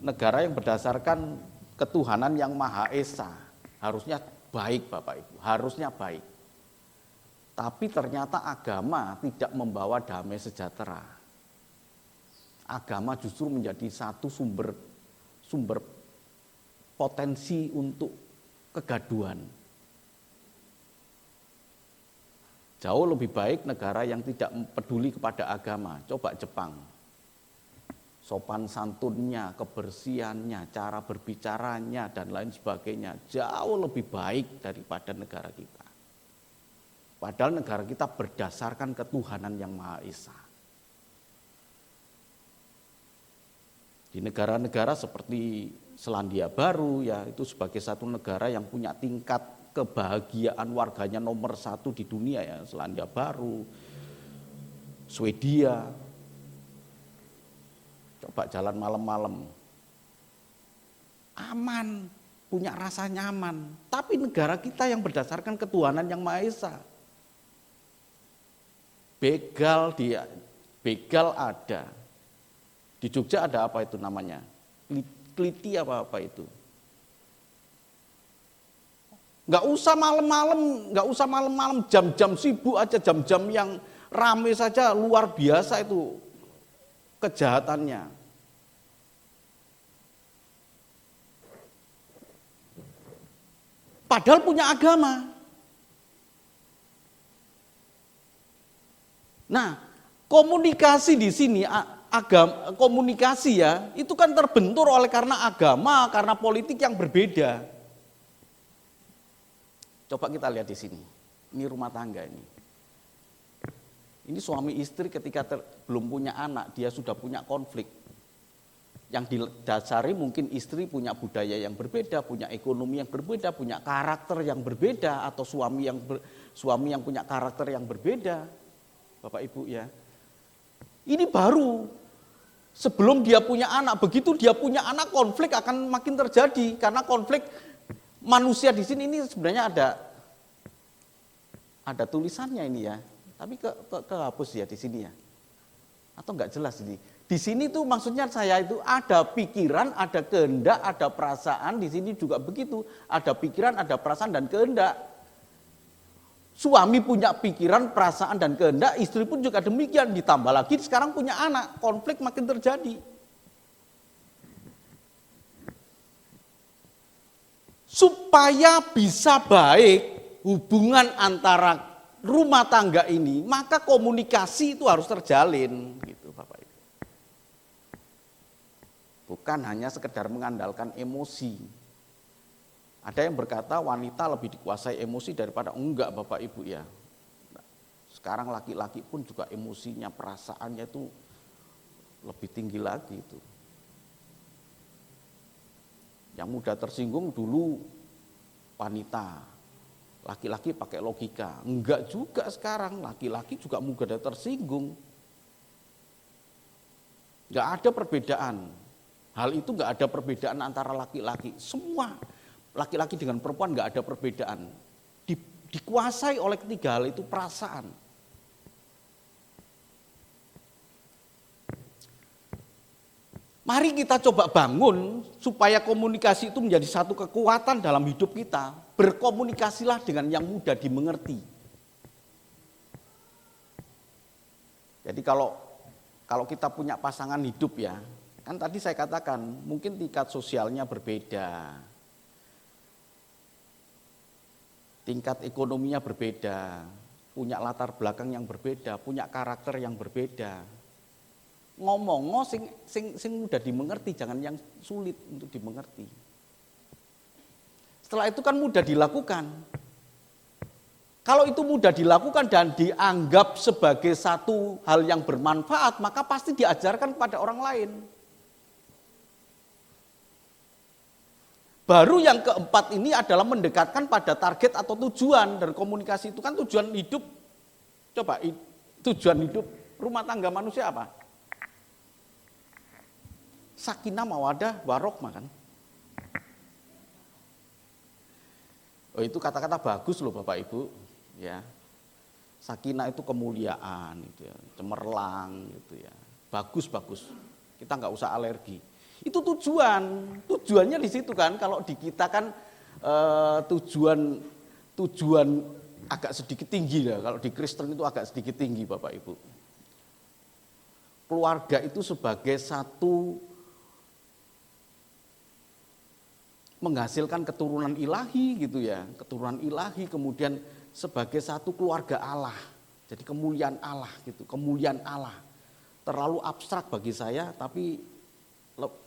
negara yang berdasarkan ketuhanan yang Maha Esa. Harusnya baik Bapak Ibu, harusnya baik. Tapi ternyata agama tidak membawa damai sejahtera. Agama justru menjadi satu sumber potensi untuk kegaduhan. Jauh lebih baik negara yang tidak peduli kepada agama. Coba Jepang. Sopan santunnya, kebersihannya, cara berbicaranya, dan lain sebagainya jauh lebih baik daripada negara kita. Padahal negara kita berdasarkan ketuhanan yang Maha Esa. Di negara-negara seperti Selandia Baru, ya itu sebagai satu negara yang punya tingkat kebahagiaan warganya nomor 1 di dunia ya, Selandia Baru, Swedia. Coba jalan malam-malam, aman, punya rasa nyaman. Tapi negara kita yang berdasarkan ketuhanan yang Maha Esa. Begal ada. Di Jogja ada apa itu namanya? Kliti apa itu? Nggak usah malam-malam, jam-jam sibuk aja, jam-jam yang rame saja luar biasa itu kejahatannya. Padahal punya agama. Nah, komunikasi di sini komunikasi ya, itu kan terbentur oleh karena agama, karena politik yang berbeda. Coba kita lihat di sini. Ini rumah tangga ini. Ini suami istri ketika belum punya anak, dia sudah punya konflik. Yang didasari mungkin istri punya budaya yang berbeda, punya ekonomi yang berbeda, punya karakter yang berbeda, atau suami yang punya karakter yang berbeda. Bapak Ibu ya. Ini baru. Sebelum dia punya anak, begitu dia punya anak, konflik akan makin terjadi. Karena konflik manusia di sini ini sebenarnya ada tulisannya ini ya. Tapi kehapus ya di sini ya. Atau enggak jelas ini. Di sini tuh maksudnya saya itu ada pikiran, ada kehendak, ada perasaan. Di sini juga begitu. Ada pikiran, ada perasaan dan kehendak. Suami punya pikiran, perasaan dan kehendak, istri pun juga demikian. Ditambah lagi sekarang punya anak, konflik makin terjadi. Supaya bisa baik hubungan antara rumah tangga ini, maka komunikasi itu harus terjalin, gitu Bapak Ibu. Bukan hanya sekedar mengandalkan emosi. Ada yang berkata wanita lebih dikuasai emosi daripada enggak Bapak Ibu ya. Sekarang laki-laki pun juga emosinya, perasaannya itu lebih tinggi lagi itu. Yang mudah tersinggung dulu wanita, laki-laki pakai logika. Enggak juga sekarang, laki-laki juga mudah tersinggung. Enggak ada perbedaan. Hal itu enggak ada perbedaan antara laki-laki. Semua laki-laki dengan perempuan enggak ada perbedaan. Dikuasai oleh ketiga hal itu, perasaan. Mari kita coba bangun supaya komunikasi itu menjadi satu kekuatan dalam hidup kita. Berkomunikasilah dengan yang mudah dimengerti. Jadi kalau kita punya pasangan hidup ya, kan tadi saya katakan mungkin tingkat sosialnya berbeda. Tingkat ekonominya berbeda, punya latar belakang yang berbeda, punya karakter yang berbeda. Ngomong sing mudah dimengerti, jangan yang sulit untuk dimengerti. Setelah itu kan mudah dilakukan. Kalau itu mudah dilakukan dan dianggap sebagai satu hal yang bermanfaat, maka pasti diajarkan kepada orang lain. Baru yang keempat ini adalah mendekatkan pada target atau tujuan. Dan komunikasi itu kan tujuan hidup. Coba tujuan hidup rumah tangga manusia apa? Sakinah, mawadah, warahmah kan? Oh, itu kata-kata bagus loh Bapak Ibu, ya. Sakinah itu kemuliaan, gitu ya, cemerlang, gitu ya. Bagus. Kita nggak usah alergi. Itu tujuannya di situ kan. Kalau di kita kan tujuan agak sedikit tinggi ya. Kalau di Kristen itu agak sedikit tinggi Bapak Ibu. Keluarga itu sebagai satu menghasilkan keturunan ilahi gitu ya, keturunan ilahi, kemudian sebagai satu keluarga Allah, jadi kemuliaan Allah gitu, kemuliaan Allah. Terlalu abstrak bagi saya, tapi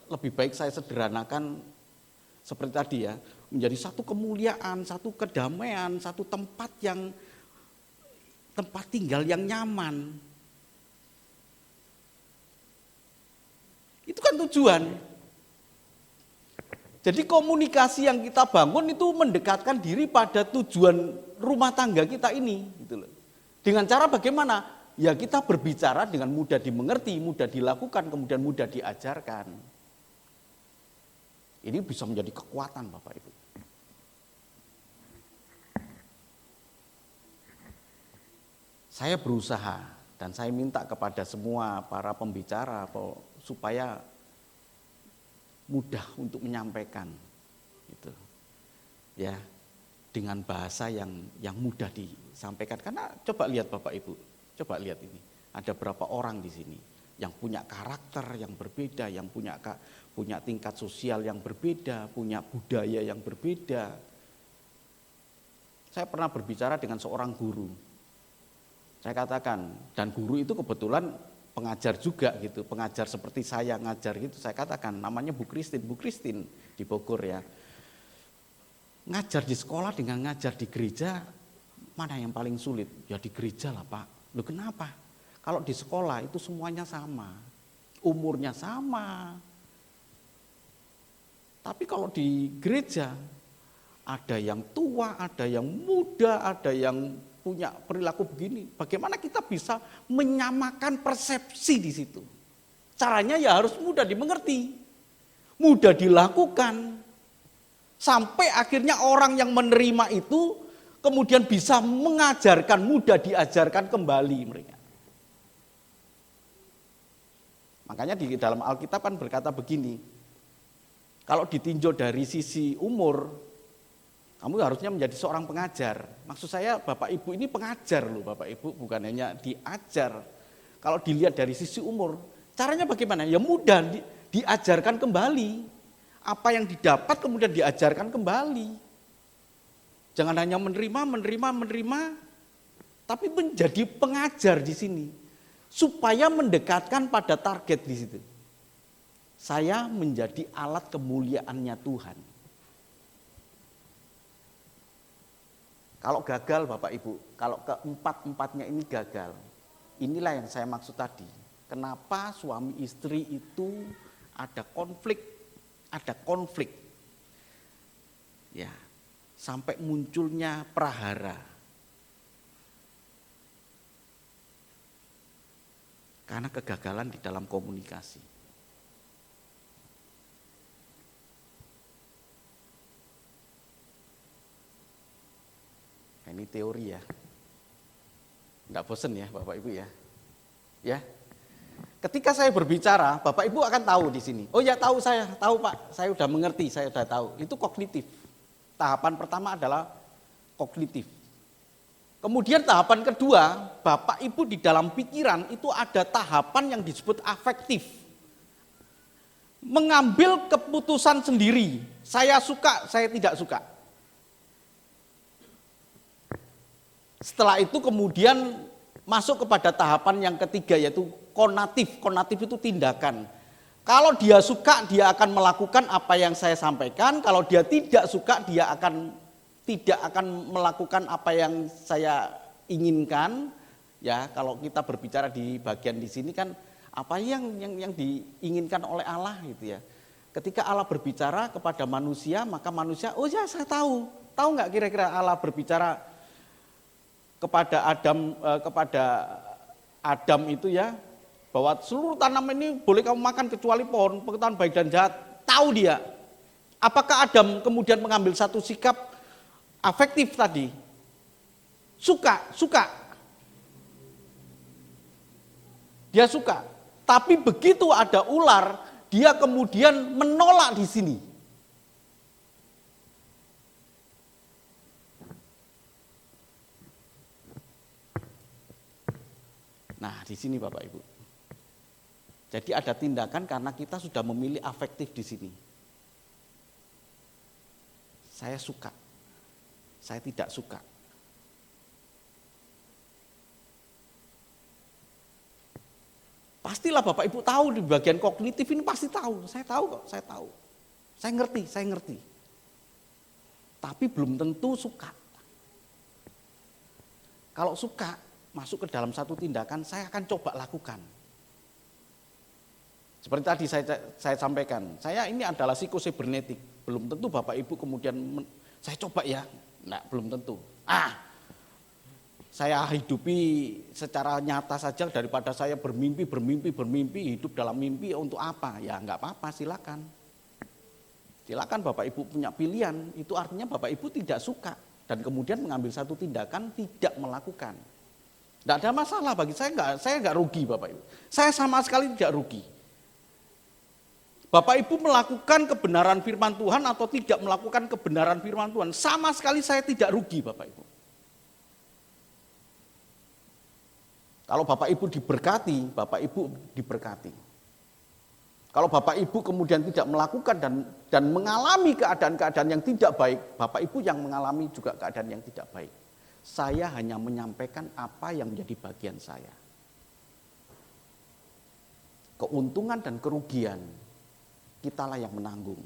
lebih baik saya sederhanakan seperti tadi ya, menjadi satu kemuliaan, satu kedamaian, satu tempat tinggal yang nyaman. Itu kan tujuan. Jadi komunikasi yang kita bangun itu mendekatkan diri pada tujuan rumah tangga kita ini, gitu loh. Dengan cara bagaimana? Ya kita berbicara dengan mudah dimengerti, mudah dilakukan, kemudian mudah diajarkan. Ini bisa menjadi kekuatan Bapak Ibu. Saya berusaha dan saya minta kepada semua para pembicara supaya mudah untuk menyampaikan, gitu, ya, dengan bahasa yang mudah disampaikan. Karena coba lihat Bapak Ibu, coba lihat ini, ada berapa orang di sini yang punya karakter yang berbeda, yang punya tingkat sosial yang berbeda, punya budaya yang berbeda. Saya pernah berbicara dengan seorang guru. Saya katakan, dan guru itu kebetulan pengajar juga gitu, pengajar seperti saya ngajar gitu. Saya katakan namanya Bu Christine di Bogor ya. Ngajar di sekolah dengan ngajar di gereja mana yang paling sulit? Ya di gereja lah Pak. Loh kenapa? Kalau di sekolah itu semuanya sama, umurnya sama. Tapi kalau di gereja ada yang tua, ada yang muda, ada yang punya perilaku begini. Bagaimana kita bisa menyamakan persepsi di situ? Caranya ya harus mudah dimengerti, mudah dilakukan, sampai akhirnya orang yang menerima itu kemudian bisa mengajarkan, mudah diajarkan kembali mereka. Makanya di dalam Alkitab kan berkata begini, kalau ditinjau dari sisi umur, kamu harusnya menjadi seorang pengajar. Maksud saya Bapak Ibu ini pengajar loh Bapak Ibu, bukan hanya diajar. Kalau dilihat dari sisi umur, caranya bagaimana? Ya mudah diajarkan kembali. Apa yang didapat kemudian diajarkan kembali. Jangan hanya menerima, tapi menjadi pengajar di sini. Supaya mendekatkan pada target di situ. Saya menjadi alat kemuliaannya Tuhan. Kalau gagal Bapak Ibu, kalau keempat-empatnya ini gagal, inilah yang saya maksud tadi. Kenapa suami istri itu ada konflik, ya, sampai munculnya prahara. Karena kegagalan di dalam komunikasi. Ini teori ya, nggak bosen ya Bapak Ibu ya. Ya, ketika saya berbicara, Bapak Ibu akan tahu di sini. Oh ya tahu saya, tahu Pak, saya udah mengerti, saya udah tahu. Itu kognitif. Tahapan pertama adalah kognitif. Kemudian tahapan kedua, Bapak Ibu di dalam pikiran itu ada tahapan yang disebut afektif. Mengambil keputusan sendiri. Saya suka, saya tidak suka. Setelah itu kemudian masuk kepada tahapan yang ketiga yaitu konatif. Konatif itu tindakan. Kalau dia suka dia akan melakukan apa yang saya sampaikan. Kalau dia tidak suka dia tidak akan melakukan apa yang saya inginkan. Ya, kalau kita berbicara di bagian di sini kan apa yang diinginkan oleh Allah gitu ya. Ketika Allah berbicara kepada manusia maka manusia oh ya saya tahu. Tahu nggak kira-kira Allah berbicara kepada Adam itu ya, bahwa seluruh tanaman ini boleh kamu makan kecuali pohon pengetahuan baik dan jahat. Tahu dia. Apakah Adam kemudian mengambil satu sikap afektif tadi? Suka. Dia suka. Tapi begitu ada ular, dia kemudian menolak di sini. Nah, di sini Bapak Ibu. Jadi ada tindakan karena kita sudah memilih afektif di sini. Saya suka. Saya tidak suka. Pastilah Bapak Ibu tahu di bagian kognitif ini pasti tahu. Saya tahu kok, saya tahu. Saya ngerti. Tapi belum tentu suka. Kalau suka, masuk ke dalam satu tindakan, saya akan coba lakukan. Seperti tadi saya sampaikan, saya ini adalah psikosebernetik. Belum tentu Bapak Ibu kemudian, saya coba ya, enggak, belum tentu. Saya hidupi secara nyata saja daripada saya bermimpi, hidup dalam mimpi untuk apa? Ya enggak apa-apa, silakan. Silakan Bapak Ibu punya pilihan, itu artinya Bapak Ibu tidak suka. Dan kemudian mengambil satu tindakan tidak melakukan. Tidak ada masalah bagi saya enggak rugi Bapak Ibu. Saya sama sekali tidak rugi. Bapak Ibu melakukan kebenaran firman Tuhan atau tidak melakukan kebenaran firman Tuhan, sama sekali saya tidak rugi Bapak Ibu. Kalau Bapak Ibu diberkati, Bapak Ibu diberkati. Kalau Bapak Ibu kemudian tidak melakukan dan mengalami keadaan-keadaan yang tidak baik, Bapak Ibu yang mengalami juga keadaan yang tidak baik. Saya hanya menyampaikan apa yang menjadi bagian saya. Keuntungan dan kerugian, kitalah yang menanggung.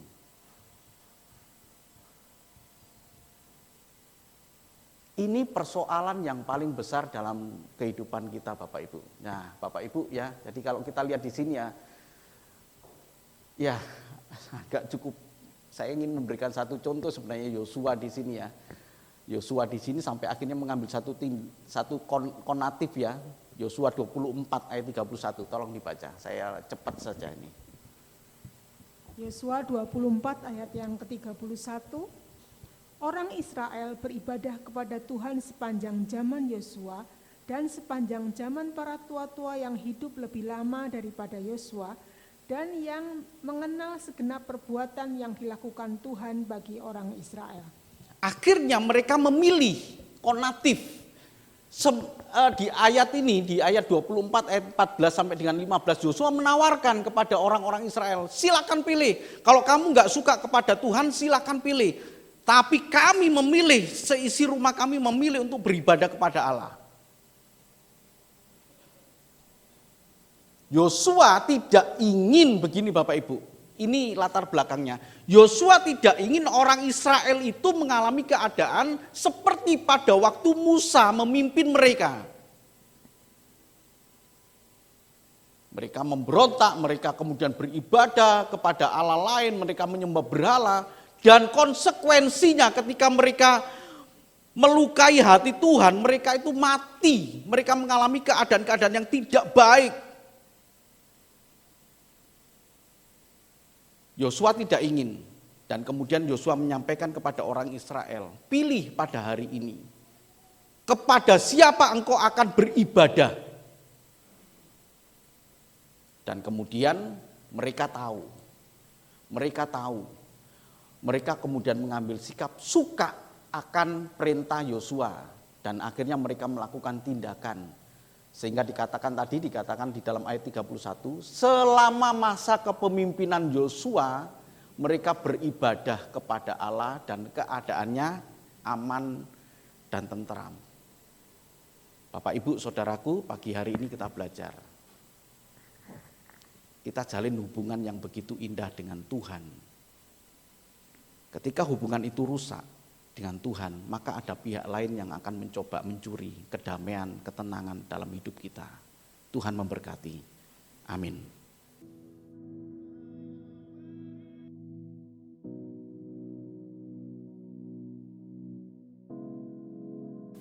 Ini persoalan yang paling besar dalam kehidupan kita Bapak Ibu. Nah Bapak Ibu ya, jadi kalau kita lihat di sini ya agak cukup. Saya ingin memberikan satu contoh sebenarnya Yosua di sini ya. Yosua di sini sampai akhirnya mengambil satu konatif ya. Yosua 24 ayat 31, tolong dibaca. Saya cepat saja ini. Yosua 24 ayat yang ke-31. Orang Israel beribadah kepada Tuhan sepanjang zaman Yosua dan sepanjang zaman para tua-tua yang hidup lebih lama daripada Yosua dan yang mengenal segenap perbuatan yang dilakukan Tuhan bagi orang Israel. Akhirnya mereka memilih konatif. Di ayat ini, di ayat 24 ayat 14 sampai dengan 15, Yosua menawarkan kepada orang-orang Israel, silakan pilih. Kalau kamu nggak suka kepada Tuhan, silakan pilih. Tapi kami memilih, seisi rumah kami memilih untuk beribadah kepada Allah. Yosua tidak ingin begini Bapak Ibu. Ini latar belakangnya. Yosua tidak ingin orang Israel itu mengalami keadaan seperti pada waktu Musa memimpin mereka. Mereka memberontak, mereka kemudian beribadah kepada Allah lain, mereka menyembah berhala. Dan konsekuensinya ketika mereka melukai hati Tuhan, mereka itu mati. Mereka mengalami keadaan-keadaan yang tidak baik. Yosua tidak ingin. Dan kemudian Yosua menyampaikan kepada orang Israel, pilih pada hari ini. Kepada siapa engkau akan beribadah. Dan kemudian mereka tahu. Mereka kemudian mengambil sikap suka akan perintah Yosua. Dan akhirnya mereka melakukan tindakan. Sehingga dikatakan di dalam ayat 31, selama masa kepemimpinan Yosua, mereka beribadah kepada Allah dan keadaannya aman dan tentram. Bapak Ibu Saudaraku, pagi hari ini kita belajar. Kita jalin hubungan yang begitu indah dengan Tuhan. Ketika hubungan itu rusak dengan Tuhan, maka ada pihak lain yang akan mencoba mencuri kedamaian, ketenangan dalam hidup kita. Tuhan memberkati. Amin.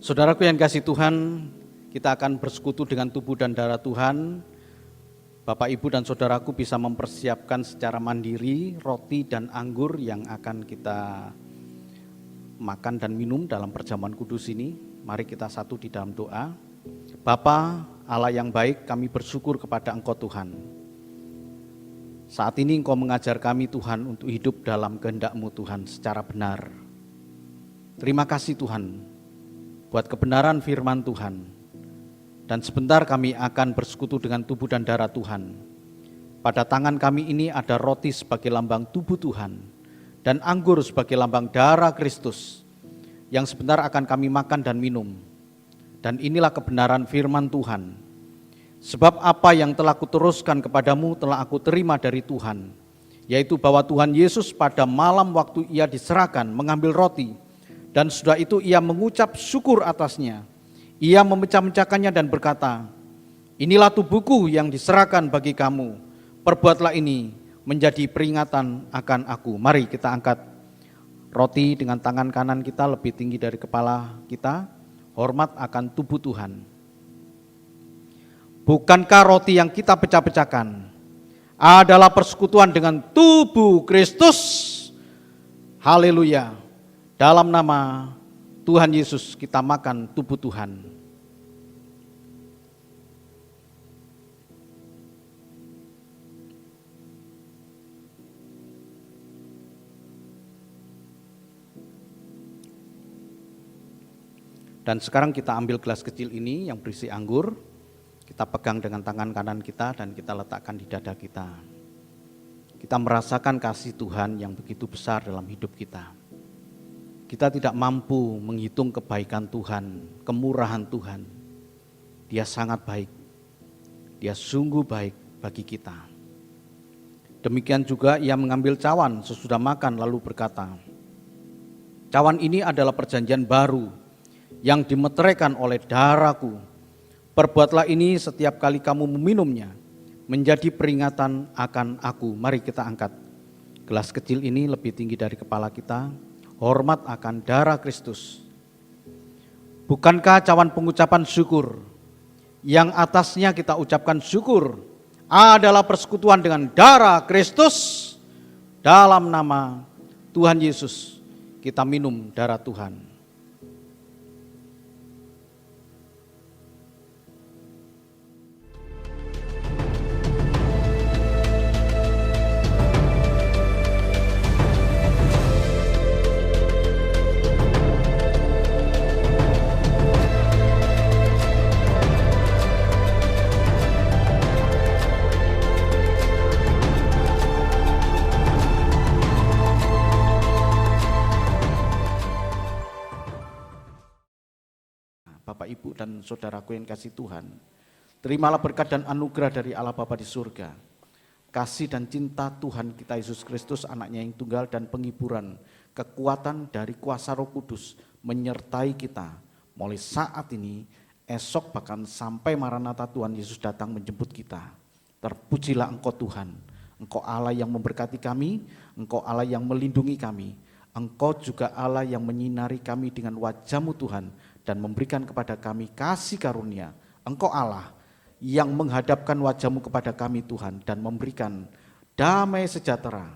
Saudaraku yang kasih Tuhan, kita akan bersekutu dengan tubuh dan darah Tuhan. Bapak, Ibu, dan saudaraku bisa mempersiapkan secara mandiri roti dan anggur yang akan kita makan dan minum dalam perjamuan kudus ini. Mari kita satu di dalam doa. Bapa, Allah yang baik, kami bersyukur kepada Engkau Tuhan. Saat ini Engkau mengajar kami Tuhan untuk hidup dalam kehendak-Mu Tuhan secara benar. Terima kasih Tuhan buat kebenaran firman Tuhan. Dan sebentar kami akan bersekutu dengan tubuh dan darah Tuhan. Pada tangan kami ini ada roti sebagai lambang tubuh Tuhan dan anggur sebagai lambang darah Kristus yang sebentar akan kami makan dan minum. Dan inilah kebenaran firman Tuhan. Sebab apa yang telah kuteruskan kepadamu telah aku terima dari Tuhan, yaitu bahwa Tuhan Yesus pada malam waktu ia diserahkan mengambil roti, dan sudah itu ia mengucap syukur atasnya. Ia memecah-mecahkannya dan berkata, inilah tubuhku yang diserahkan bagi kamu. Perbuatlah ini menjadi peringatan akan aku. Mari kita angkat roti dengan tangan kanan kita lebih tinggi dari kepala kita. Hormat akan tubuh Tuhan. Bukankah roti yang kita pecah-pecahkan adalah persekutuan dengan tubuh Kristus? Haleluya. Dalam nama Tuhan Yesus kita makan tubuh Tuhan. Dan sekarang kita ambil gelas kecil ini yang berisi anggur. Kita pegang dengan tangan kanan kita dan kita letakkan di dada kita. Kita merasakan kasih Tuhan yang begitu besar dalam hidup kita. Kita tidak mampu menghitung kebaikan Tuhan, kemurahan Tuhan. Dia sangat baik. Dia sungguh baik bagi kita. Demikian juga ia mengambil cawan sesudah makan lalu berkata, cawan ini adalah perjanjian baru yang dimeteraikan oleh darahku. Perbuatlah ini setiap kali kamu meminumnya, menjadi peringatan akan aku. Mari kita angkat gelas kecil ini lebih tinggi dari kepala kita. Hormat akan darah Kristus. Bukankah cawan pengucapan syukur yang atasnya kita ucapkan syukur adalah persekutuan dengan darah Kristus? Dalam nama Tuhan Yesus kita minum darah Tuhan. Bapak, Ibu, dan saudaraku yang kasih Tuhan, terimalah berkat dan anugerah dari Allah Bapa di surga, kasih dan cinta Tuhan kita Yesus Kristus, anaknya yang tunggal, dan penghiburan, kekuatan dari kuasa Roh Kudus menyertai kita mulai saat ini, esok, bahkan sampai Maranatha Tuhan Yesus datang menjemput kita. Terpujilah Engkau Tuhan, Engkau Allah yang memberkati kami, Engkau Allah yang melindungi kami, Engkau juga Allah yang menyinari kami dengan wajah-Mu Tuhan, dan memberikan kepada kami kasih karunia. Engkau Allah yang menghadapkan wajah-Mu kepada kami Tuhan dan memberikan damai sejahtera.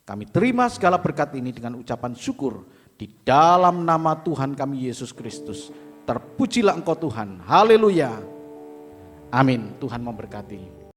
Kami terima segala berkat ini dengan ucapan syukur di dalam nama Tuhan kami Yesus Kristus. Terpujilah Engkau Tuhan. Haleluya. Amin. Tuhan memberkati.